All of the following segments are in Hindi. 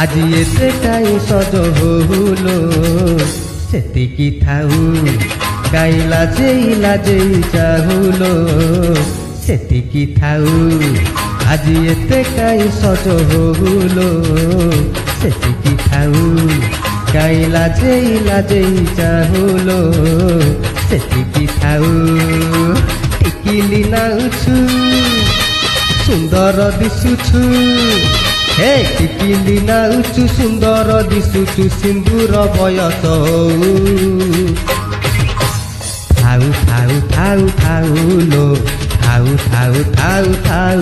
আজি এতে কাই সজ হলো সেতিকি থাউ কাই লাজেই চাহুলো সেতিকি থাউ আজি এতে কাই সজ হলো সেতিকি থাউ কাই লাজেই চাহুলো সেতিকি থাউ টিকিলি নাউছু সুন্দর দিশুছু হে টিকিলি নাউছু সুন্দর দিশুছু সিন্দুর বয়স থাউ থাউ থাউ থাউ লো থাউ থাউ থাউ থাউ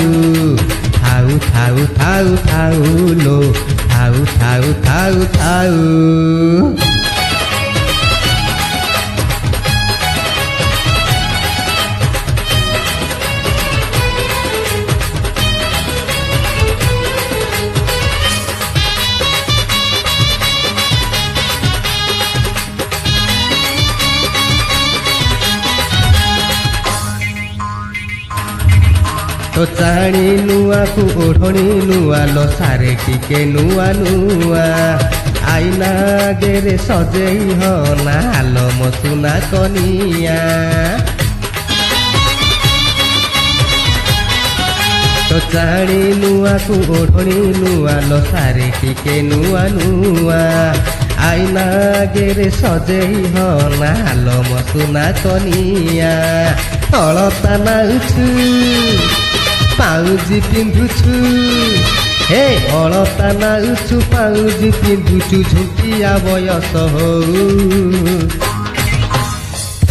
থাউ থাউ থাউ থাউ লো থাউ থাউ থাউ থাউ तो चाणी नुआ को ओढ़णी नुआ लो सारे टिके नुआ नुआ आईना गेरे सजेई हो नालो मसुना कनिया तो चाणी नुआ को ओढ़णी नुआ लो सारे टिके नुआ नुआ आईना गेरे सजेई हो नालो मसुना कनिया अलता नाउछु पाउजी पिंधुछु हे अलता नाउछु पाउजी पिंधुछु झुंकिया बयस हो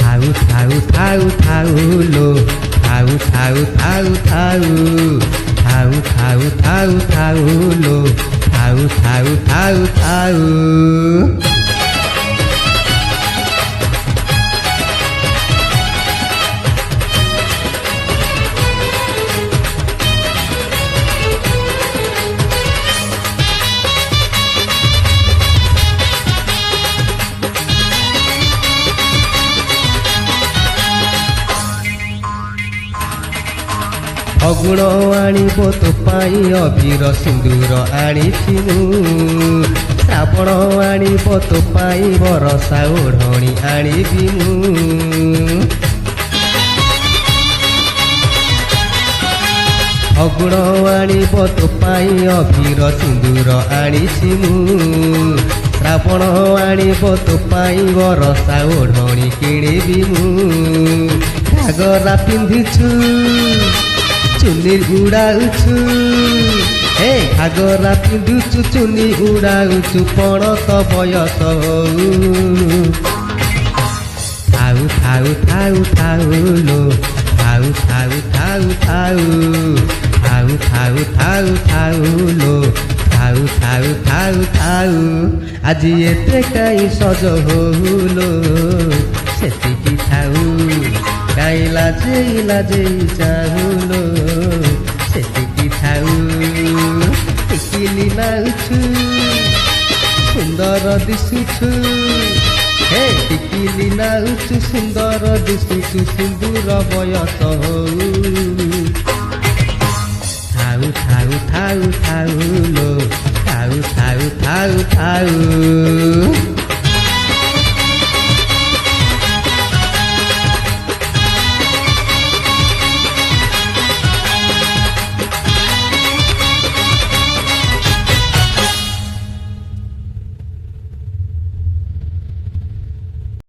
थाउ थाउ थाउ थाउ लो थाउ थाउ थाउ थाउ थाउ थाउ थाउ थाउ लो थाउ थाउ थाउ थाउ अगुण आणिब तो पाई अबीर सिंदूर आनिथिनु श्रावण आणिब तो पाई बरसा ओढ़णी आनिबिनु अगुण आणिब तो पाई अबीर सिंदूर आनिथिनु श्रावण आणिब तो पाई बरसा ओढ़णी किणिबिनु घागरा पिंधिछु चुनी उड़ाउछु हे घागरा पिंधुछु चुनी उड़ाउछु पणत बयस थाउ थाउ थाउ थाउ लो थाउ थाउ थाउ थाउ थाउ थाउ थाउ थाउ लो थाउ थाउ थाउ थाउ আজি এতে কাই সজ হলো সেতিকি থাউ কাই লাজেই চাহুলো সেতিকি থাউ টিকিলি নাউছু সুন্দর দিশুছু হে টিকিলি নাউছু সুন্দর দিশুছু সিন্দুর বয়স থাউ থাউ থাউ থাউ লো থাউ থাউ থাউ থাউ